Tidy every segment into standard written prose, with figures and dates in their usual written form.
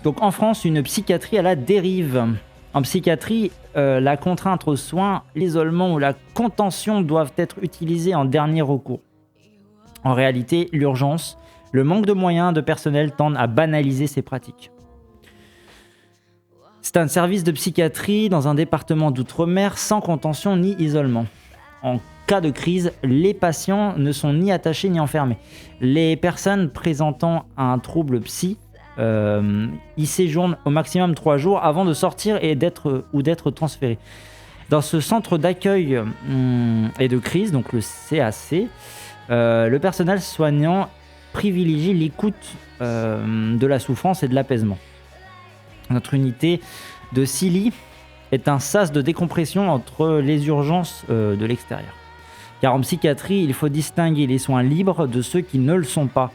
Donc en France, une psychiatrie à la dérive. En psychiatrie, la contrainte aux soins, l'isolement ou la contention doivent être utilisés en dernier recours. En réalité, l'urgence, le manque de moyens de personnel tendent à banaliser ces pratiques. C'est un service de psychiatrie dans un département d'outre-mer sans contention ni isolement. En cas de crise, les patients ne sont ni attachés ni enfermés. Les personnes présentant un trouble psy y séjournent au maximum 3 jours avant de sortir et d'être transférés. Dans ce centre d'accueil et de crise, donc le CAC, le personnel soignant privilégie l'écoute de la souffrance et de l'apaisement. Notre unité de 6 lits est un sas de décompression entre les urgences de l'extérieur. Car en psychiatrie, il faut distinguer les soins libres de ceux qui ne le sont pas.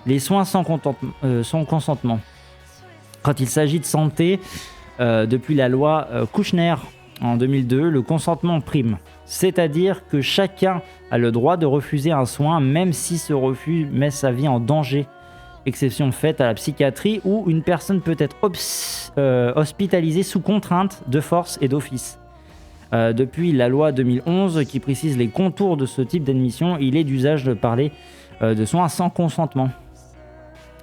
Les soins sans consentement. Quand il s'agit de santé, depuis la loi Kouchner en 2002, le consentement prime. C'est-à-dire que chacun a le droit de refuser un soin, même si ce refus met sa vie en danger. Exception faite à la psychiatrie où une personne peut être hospitalisée sous contrainte de force et d'office. Depuis la loi 2011 qui précise les contours de ce type d'admission, il est d'usage de parler de soins sans consentement.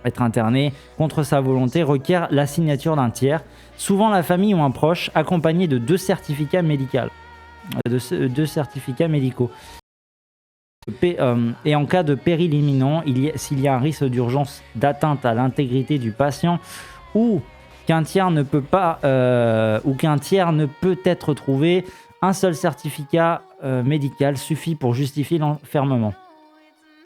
Être interné contre sa volonté requiert la signature d'un tiers, souvent la famille ou un proche, accompagné de 2 certificats médicaux. Et en cas de péril imminent, s'il y a un risque d'urgence d'atteinte à l'intégrité du patient ou qu'un tiers ne peut être trouvé, un seul certificat médical suffit pour justifier l'enfermement.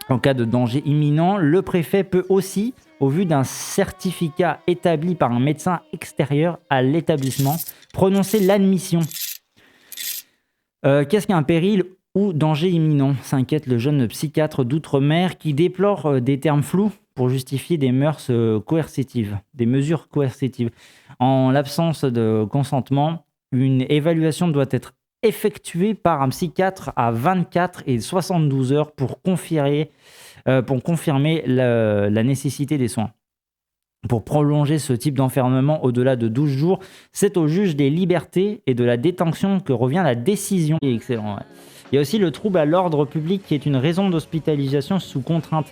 En cas de danger imminent, le préfet peut aussi, au vu d'un certificat établi par un médecin extérieur à l'établissement, prononcer l'admission. Qu'est-ce qu'un péril ou danger imminent, s'inquiète le jeune psychiatre d'outre-mer qui déplore des termes flous pour justifier des mesures coercitives. En l'absence de consentement, une évaluation doit être effectuée par un psychiatre à 24 et 72 heures pour confirmer la nécessité des soins. Pour prolonger ce type d'enfermement au-delà de 12 jours, c'est au juge des libertés et de la détention que revient la décision. Excellent, ouais. Il y a aussi le trouble à l'ordre public qui est une raison d'hospitalisation sous contrainte.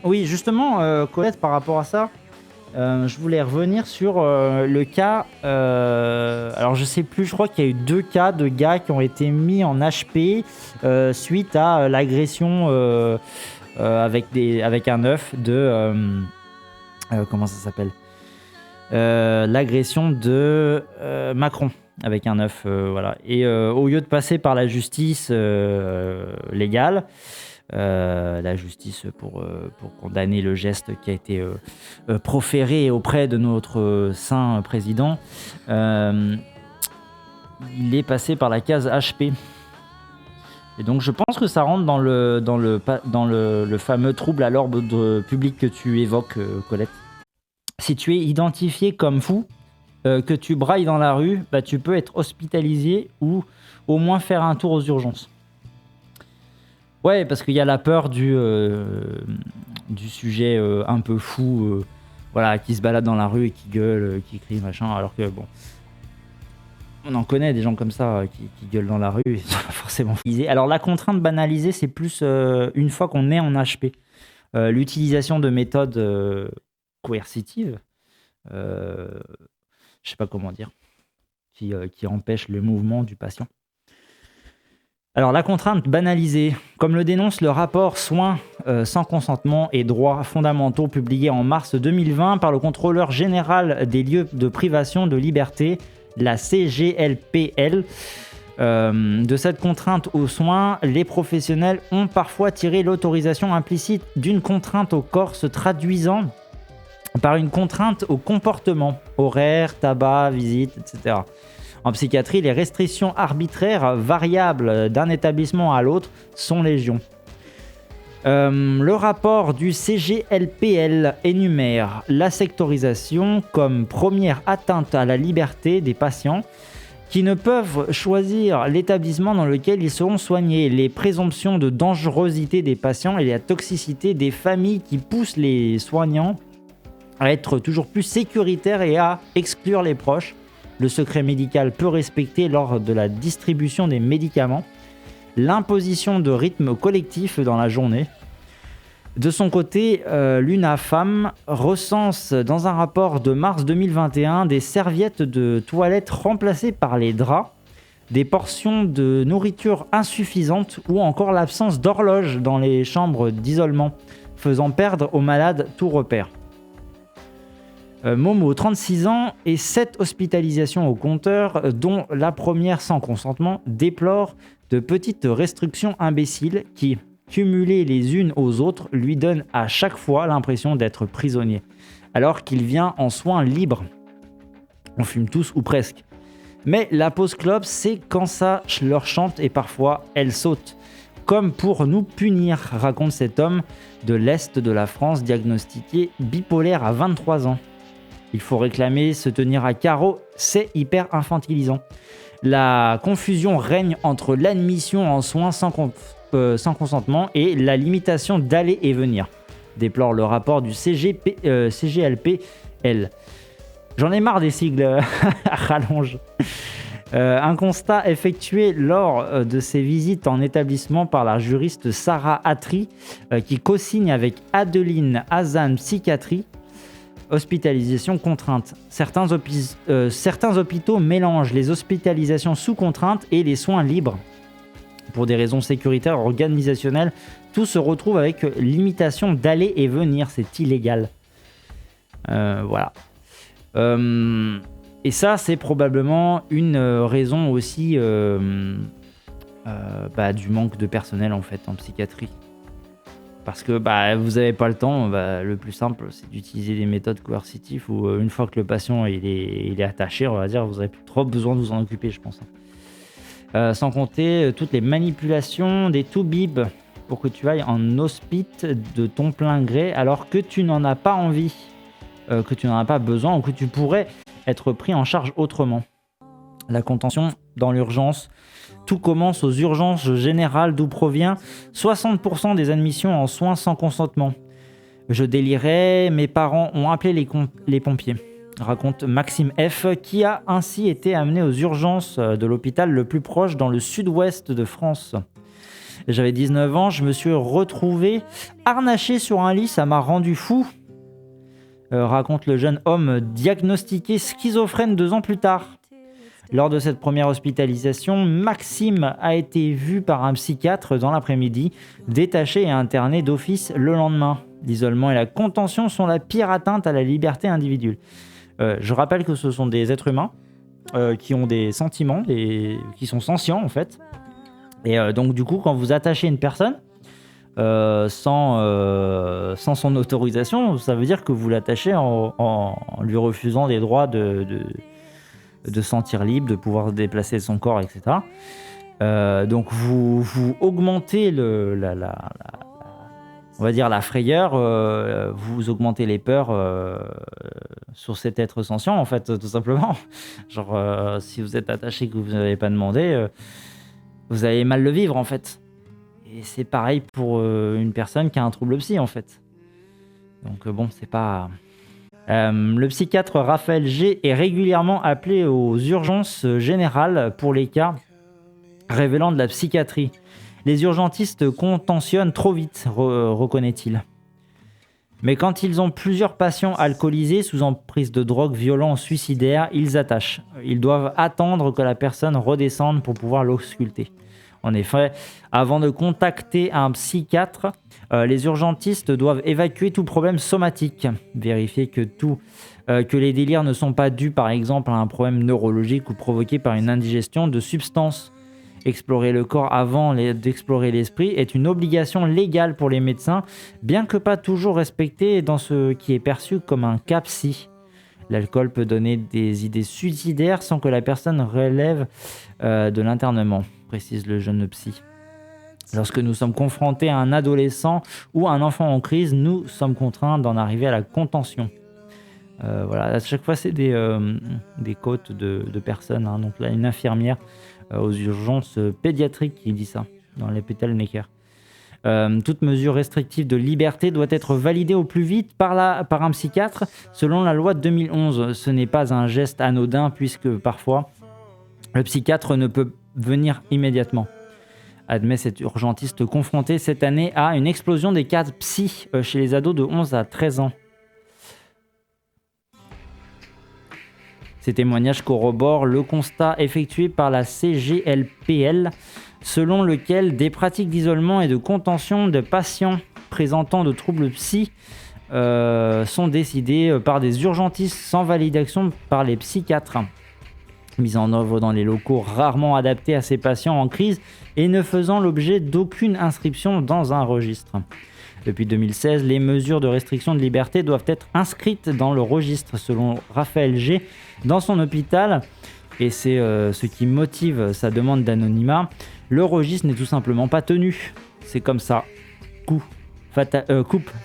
Oui, justement, Colette, par rapport à ça, je voulais revenir sur le cas... alors, je sais plus, je crois qu'il y a eu 2 cas de gars qui ont été mis en HP suite à l'agression avec un œuf de... comment ça s'appelle l'agression de Macron avec un œuf, voilà. Et au lieu de passer par la justice légale, la justice pour condamner le geste qui a été proféré auprès de notre saint président, il est passé par la case HP. Et donc je pense que ça rentre dans le fameux trouble à l'ordre public que tu évoques, Colette. Si tu es identifié comme fou, que tu brailles dans la rue, bah, tu peux être hospitalisé ou au moins faire un tour aux urgences. Ouais, parce qu'il y a la peur du sujet un peu fou, voilà, qui se balade dans la rue et qui gueule, qui crie, machin, alors que bon... On en connaît des gens comme ça qui gueulent dans la rue, ils sont pas forcément frisés. Alors la contrainte banalisée, c'est plus une fois qu'on est en HP. L'utilisation de méthodes coercitives, je sais pas comment dire, qui empêchent le mouvement du patient. Alors la contrainte banalisée, comme le dénonce le rapport Soins sans consentement et droits fondamentaux publié en mars 2020 par le contrôleur général des lieux de privation de liberté, la CGLPL, de cette contrainte aux soins, les professionnels ont parfois tiré l'autorisation implicite d'une contrainte au corps se traduisant par une contrainte au comportement, horaire, tabac, visite, etc. En psychiatrie, les restrictions arbitraires variables d'un établissement à l'autre sont légion. Le rapport du CGLPL énumère la sectorisation comme première atteinte à la liberté des patients qui ne peuvent choisir l'établissement dans lequel ils seront soignés, les présomptions de dangerosité des patients et la toxicité des familles qui poussent les soignants à être toujours plus sécuritaire et à exclure les proches. Le secret médical peu respecté lors de la distribution des médicaments. L'imposition de rythmes collectifs dans la journée. De son côté, l'UNAFAM recense dans un rapport de mars 2021 des serviettes de toilette remplacées par les draps, des portions de nourriture insuffisantes ou encore l'absence d'horloge dans les chambres d'isolement, faisant perdre aux malades tout repère. Momo, 36 ans, et 7 hospitalisations au compteur, dont la première sans consentement, déplore de petites restrictions imbéciles qui, cumulées les unes aux autres, lui donnent à chaque fois l'impression d'être prisonnier, alors qu'il vient en soins libres. On fume tous ou presque. Mais la pause clope, c'est quand ça leur chante et parfois elle saute. Comme pour nous punir, raconte cet homme de l'Est de la France diagnostiqué bipolaire à 23 ans. Il faut réclamer se tenir à carreau, c'est hyper infantilisant. La confusion règne entre l'admission en soins sans consentement et la limitation d'aller et venir, déplore le rapport du CGLPL. J'en ai marre des sigles à rallonge. Un constat effectué lors de ses visites en établissement par la juriste Sarah Atri, qui co-signe avec Adeline Hazan Psychiatrie. Hospitalisation contrainte. Certains hôpitaux mélangent les hospitalisations sous contrainte et les soins libres. Pour des raisons sécuritaires et organisationnelles, tout se retrouve avec limitation d'aller et venir. C'est illégal. Voilà. Et ça, c'est probablement une raison aussi du manque de personnel en fait en psychiatrie. Parce que vous n'avez pas le temps, le plus simple, c'est d'utiliser des méthodes coercitives où une fois que le patient il est attaché, on va dire, vous n'avez plus trop besoin de vous en occuper, je pense. Sans compter toutes les manipulations des toubibs pour que tu ailles en hospice de ton plein gré alors que tu n'en as pas envie, que tu n'en as pas besoin ou que tu pourrais être pris en charge autrement. La contention dans l'urgence. Tout commence aux urgences générales d'où provient 60% des admissions en soins sans consentement. Je délirais, mes parents ont appelé les pompiers, raconte Maxime F, qui a ainsi été amené aux urgences de l'hôpital le plus proche dans le sud-ouest de France. J'avais 19 ans, je me suis retrouvé harnaché sur un lit, ça m'a rendu fou, raconte le jeune homme diagnostiqué schizophrène 2 ans plus tard. Lors de cette première hospitalisation, Maxime a été vu par un psychiatre dans l'après-midi, détaché et interné d'office le lendemain. L'isolement et la contention sont la pire atteinte à la liberté individuelle. Je rappelle que ce sont des êtres humains qui ont des sentiments, qui sont sentients en fait. Et donc du coup, quand vous attachez une personne sans son autorisation, ça veut dire que vous l'attachez en lui refusant des droits de sentir libre, de pouvoir se déplacer de son corps, etc. Donc vous augmentez on va dire la frayeur, vous augmentez les peurs sur cet être sentient, en fait, tout simplement. Genre, si vous êtes attaché que vous n'avez pas demandé, vous allez mal le vivre, en fait. Et c'est pareil pour une personne qui a un trouble psy, en fait. Donc bon, c'est pas... le psychiatre Raphaël G est régulièrement appelé aux urgences générales pour les cas révélant de la psychiatrie. Les urgentistes contentionnent trop vite, reconnaît-il. Mais quand ils ont plusieurs patients alcoolisés sous emprise de drogue, violents, suicidaires, ils attachent. Ils doivent attendre que la personne redescende pour pouvoir l'ausculter. En effet, avant de contacter un psychiatre, les urgentistes doivent évacuer tout problème somatique, vérifier que les délires ne sont pas dus par exemple à un problème neurologique ou provoqués par une indigestion de substances. Explorer le corps avant d'explorer l'esprit est une obligation légale pour les médecins, bien que pas toujours respectée dans ce qui est perçu comme un cas psy. L'alcool peut donner des idées suicidaires sans que la personne relève de l'internement, précise le jeune psy. Lorsque nous sommes confrontés à un adolescent ou un enfant en crise, nous sommes contraints d'en arriver à la contention. Voilà, à chaque fois, c'est des quotes de personnes. Hein. Donc là, une infirmière aux urgences pédiatriques qui dit ça, dans l'hôpital Necker. Toute mesure restrictive de liberté doit être validée au plus vite par un psychiatre selon la loi de 2011. Ce n'est pas un geste anodin puisque parfois le psychiatre ne peut venir immédiatement, admet cet urgentiste confronté cette année à une explosion des cas psy chez les ados de 11 à 13 ans. Ces témoignages corroborent le constat effectué par la CGLPL, selon lequel des pratiques d'isolement et de contention de patients présentant de troubles psy sont décidées par des urgentistes sans validation par les psychiatres, mises en œuvre dans les locaux rarement adaptés à ces patients en crise et ne faisant l'objet d'aucune inscription dans un registre. Depuis 2016, les mesures de restriction de liberté doivent être inscrites dans le registre, selon Raphaël G. Dans son hôpital, et c'est ce qui motive sa demande d'anonymat, le registre n'est tout simplement pas tenu. C'est comme ça. Coupe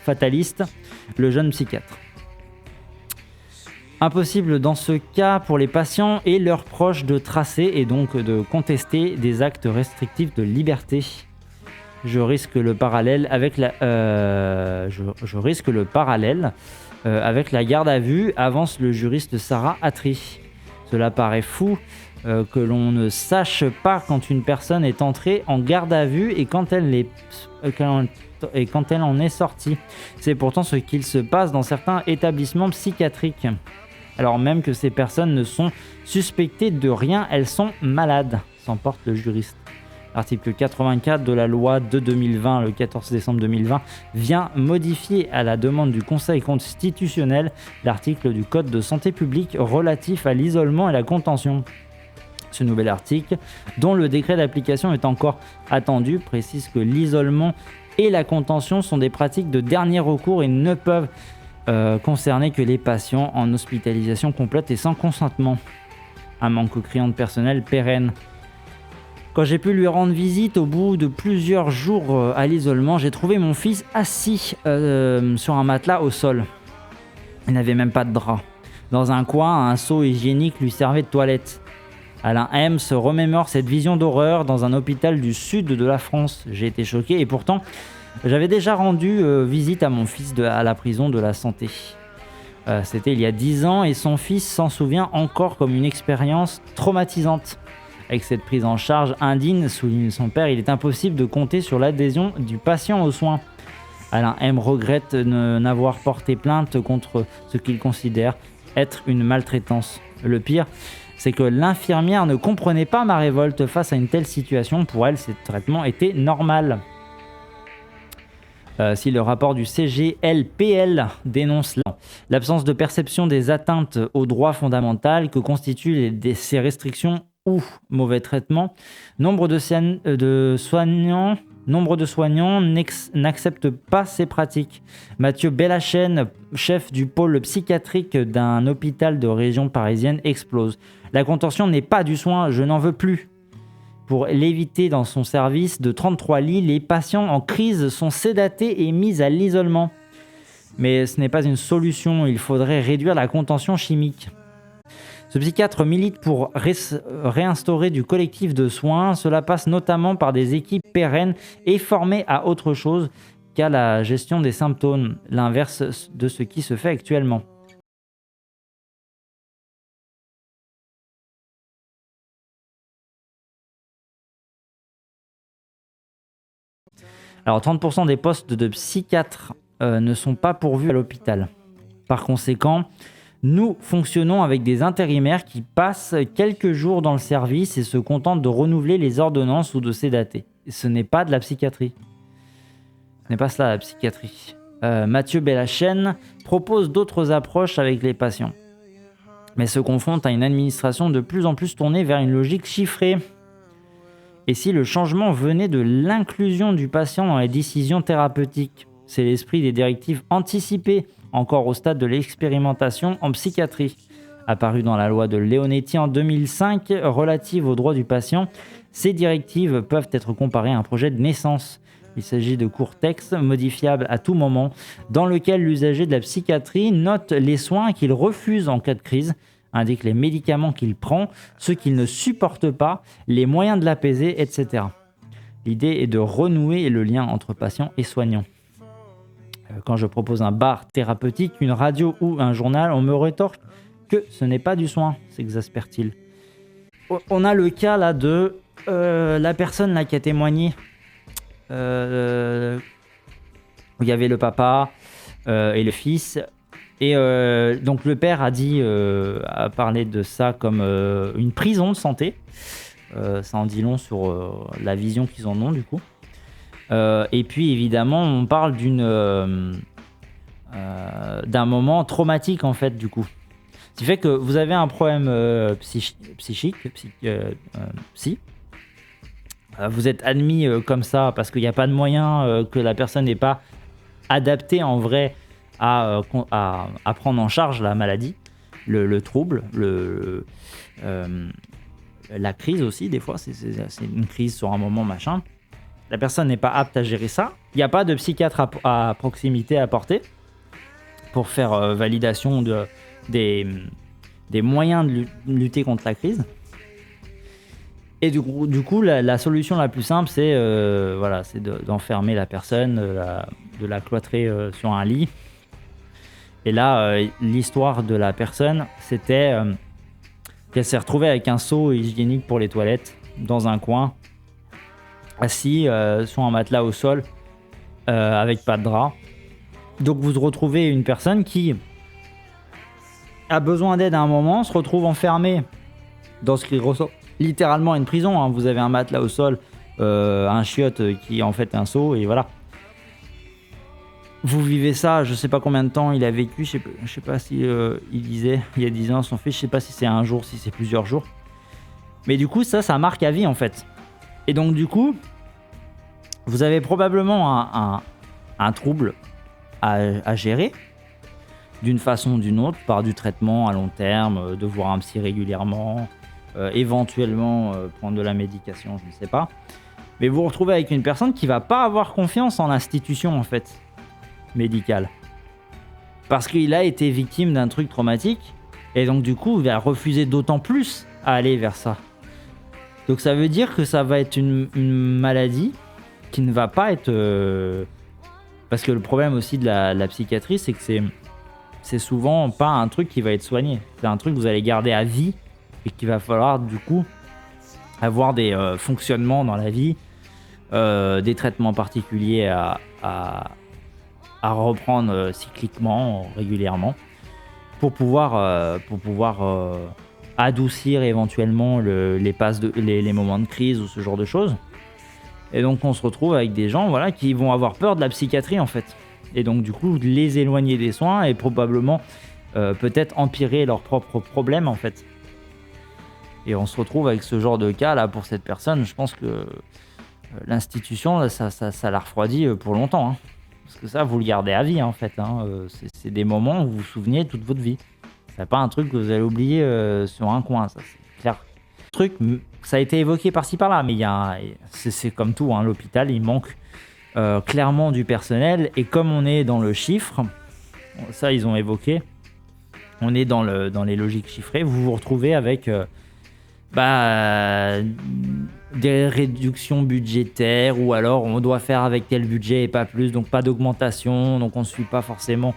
fataliste, le jeune psychiatre. Impossible dans ce cas pour les patients et leurs proches de tracer et donc de contester des actes restrictifs de liberté. Je risque le parallèle avec la garde à vue, avance le juriste Sarah Atri. Cela paraît fou que l'on ne sache pas quand une personne est entrée en garde à vue et quand elle en est sortie. C'est pourtant ce qu'il se passe dans certains établissements psychiatriques. Alors même que ces personnes ne sont suspectées de rien, elles sont malades, s'emporte le juriste. L'article 84 de la loi de 2020, le 14 décembre 2020, vient modifier à la demande du Conseil constitutionnel l'article du Code de santé publique relatif à l'isolement et la contention. Ce nouvel article, dont le décret d'application est encore attendu, précise que l'isolement et la contention sont des pratiques de dernier recours et ne peuvent concerner que les patients en hospitalisation complète et sans consentement. Un manque criant de personnel pérenne. Quand j'ai pu lui rendre visite au bout de plusieurs jours à l'isolement, j'ai trouvé mon fils assis sur un matelas au sol. Il n'avait même pas de drap. Dans un coin, un seau hygiénique lui servait de toilette. Alain M se remémore cette vision d'horreur dans un hôpital du sud de la France. J'ai été choqué et pourtant, j'avais déjà rendu visite à mon fils à la prison de la santé. C'était il y a 10 ans et son fils s'en souvient encore comme une expérience traumatisante. Avec cette prise en charge indigne, souligne son père, il est impossible de compter sur l'adhésion du patient aux soins. Alain M regrette n'avoir porté plainte contre ce qu'il considère être une maltraitance. Le pire, c'est que l'infirmière ne comprenait pas ma révolte face à une telle situation. Pour elle, ce traitement était normal. Si le rapport du CGLPL dénonce l'absence de perception des atteintes aux droits fondamentaux que constituent ces restrictions ou mauvais traitements, nombre de soignants n'acceptent pas ces pratiques. Mathieu Bellachen, chef du pôle psychiatrique d'un hôpital de région parisienne, explose. La contention n'est pas du soin, je n'en veux plus. Pour l'éviter dans son service de 33 lits, les patients en crise sont sédatés et mis à l'isolement. Mais ce n'est pas une solution, il faudrait réduire la contention chimique. Ce psychiatre milite pour réinstaurer du collectif de soins. Cela passe notamment par des équipes pérennes et formées à autre chose qu'à la gestion des symptômes, l'inverse de ce qui se fait actuellement. Alors 30% des postes de psychiatres ne sont pas pourvus à l'hôpital. Par conséquent, nous fonctionnons avec des intérimaires qui passent quelques jours dans le service et se contentent de renouveler les ordonnances ou de sédater. Ce n'est pas de la psychiatrie. Ce n'est pas cela la psychiatrie. Mathieu Bellachen propose d'autres approches avec les patients, mais se confronte à une administration de plus en plus tournée vers une logique chiffrée. Et si le changement venait de l'inclusion du patient dans les décisions thérapeutiques? C'est l'esprit des directives anticipées, encore au stade de l'expérimentation en psychiatrie. Apparu dans la loi de Leonetti en 2005 relative aux droits du patient, ces directives peuvent être comparées à un projet de naissance. Il s'agit de courts textes modifiables à tout moment, dans lequel l'usager de la psychiatrie note les soins qu'il refuse en cas de crise, indique les médicaments qu'il prend, ceux qu'il ne supporte pas, les moyens de l'apaiser, etc. L'idée est de renouer le lien entre patient et soignant. Quand je propose un bar thérapeutique, une radio ou un journal, on me rétorque que ce n'est pas du soin, s'exaspère-t-il. On a le cas là de la personne là qui a témoigné, où il y avait le papa et le fils. Et donc le père a parlé de ça comme une prison de santé. Ça en dit long sur la vision qu'ils en ont du coup. Et puis évidemment on parle d'un moment traumatique en fait du coup. Ce qui fait que vous avez un problème psychique, vous êtes admis comme ça parce qu'il n'y a pas de moyen que la personne n'est pas adaptée en vrai à prendre en charge la maladie, le trouble, la crise aussi, des fois, c'est une crise sur un moment, machin. La personne n'est pas apte à gérer ça. Il n'y a pas de psychiatre à proximité à porter pour faire validation des moyens de lutter contre la crise. Et du coup la solution la plus simple, c'est d'enfermer la personne, de la cloîtrer sur un lit. Et là, l'histoire de la personne, c'était qu'elle s'est retrouvée avec un seau hygiénique pour les toilettes dans un coin, assis sur un matelas au sol, avec pas de drap. Donc vous retrouvez une personne qui a besoin d'aide à un moment, se retrouve enfermée dans ce qui ressemble littéralement à une prison. Hein. Vous avez un matelas au sol, un chiotte qui est en fait un seau, et voilà. Vous vivez ça, je sais pas combien de temps il a vécu, je sais pas si il disait il y a 10 ans son fils, je sais pas si c'est un jour, si c'est plusieurs jours. Mais du coup, ça marque à vie en fait. Et donc du coup, vous avez probablement un trouble à gérer d'une façon ou d'une autre, par du traitement à long terme, de voir un psy régulièrement, éventuellement prendre de la médication, je ne sais pas. Mais vous vous retrouvez avec une personne qui va pas avoir confiance en l'institution en fait. Médical. Parce qu'il a été victime d'un truc traumatique et donc du coup il va refuser d'autant plus à aller vers ça. Donc ça veut dire que ça va être une maladie qui ne va pas être... Parce que le problème aussi de la psychiatrie, c'est que c'est souvent pas un truc qui va être soigné. C'est un truc que vous allez garder à vie et qu'il va falloir du coup avoir des fonctionnements dans la vie, des traitements particuliers à reprendre cycliquement, régulièrement, pour pouvoir adoucir éventuellement les moments de crise ou ce genre de choses. Et donc on se retrouve avec des gens qui vont avoir peur de la psychiatrie en fait. Et donc du coup les éloigner des soins et probablement peut-être empirer leurs propres problèmes en fait. Et on se retrouve avec ce genre de cas là pour cette personne. Je pense que l'institution, ça l'a refroidi pour longtemps. Hein. Parce que ça, vous le gardez à vie, en fait. Hein. C'est des moments où vous vous souvenez toute votre vie. C'est pas un truc que vous allez oublier sur un coin, ça, c'est clair. Le truc, ça a été évoqué par-ci par-là, mais c'est comme tout, hein, l'hôpital, il manque clairement du personnel. Et comme on est dans le chiffre, ça, ils ont évoqué, on est dans les logiques chiffrées, vous vous retrouvez avec... des réductions budgétaires, ou alors on doit faire avec tel budget et pas plus, donc pas d'augmentation, donc on ne suit pas forcément,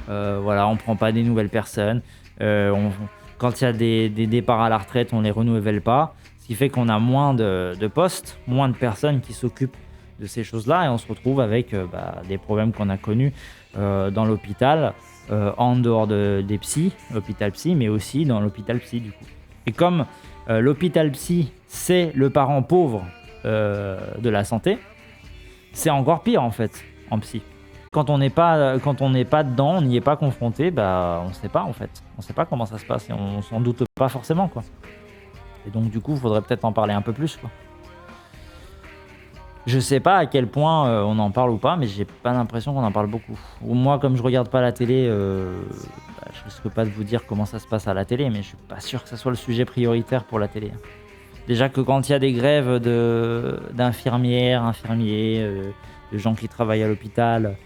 on prend pas des nouvelles personnes, quand il y a des départs à la retraite, on les renouvelle pas, ce qui fait qu'on a moins de postes, moins de personnes qui s'occupent de ces choses-là, et on se retrouve avec des problèmes qu'on a connus dans l'hôpital, en dehors des psys, l'hôpital psy, mais aussi dans l'hôpital psy du coup. Et comme l'hôpital psy, c'est le parent pauvre de la santé, c'est encore pire en fait, en psy. Quand on n'est pas dedans, on n'y est pas confronté, on ne sait pas en fait. On ne sait pas comment ça se passe et on s'en doute pas forcément, quoi. Et donc du coup, il faudrait peut-être en parler un peu plus, quoi. Je sais pas à quel point on en parle ou pas, mais j'ai pas l'impression qu'on en parle beaucoup. Ou moi, comme je regarde pas la télé, je risque pas de vous dire comment ça se passe à la télé, mais je suis pas sûr que ça soit le sujet prioritaire pour la télé. Déjà que quand il y a des grèves d'infirmières, infirmiers, de gens qui travaillent à l'hôpital,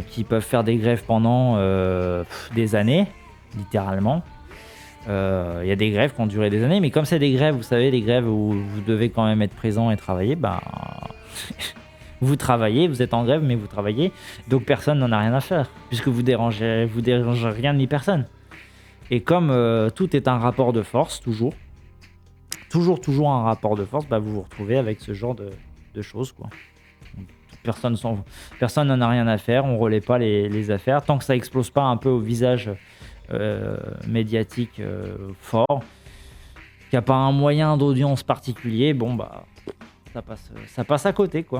qui peuvent faire des grèves pendant des années, littéralement. Il y a des grèves qui ont duré des années, mais comme c'est des grèves, vous savez, des grèves où vous devez quand même être présent et travailler, Vous travaillez, vous êtes en grève, mais vous travaillez, donc personne n'en a rien à faire, puisque vous dérangez rien ni personne. Et comme tout est un rapport de force, toujours un rapport de force, vous vous retrouvez avec ce genre de choses, quoi. Personne n'en a rien à faire, on relaie pas les affaires, tant que ça explose pas un peu au visage médiatique fort, qu'il n'y a pas un moyen d'audience particulier, ça passe à côté, quoi.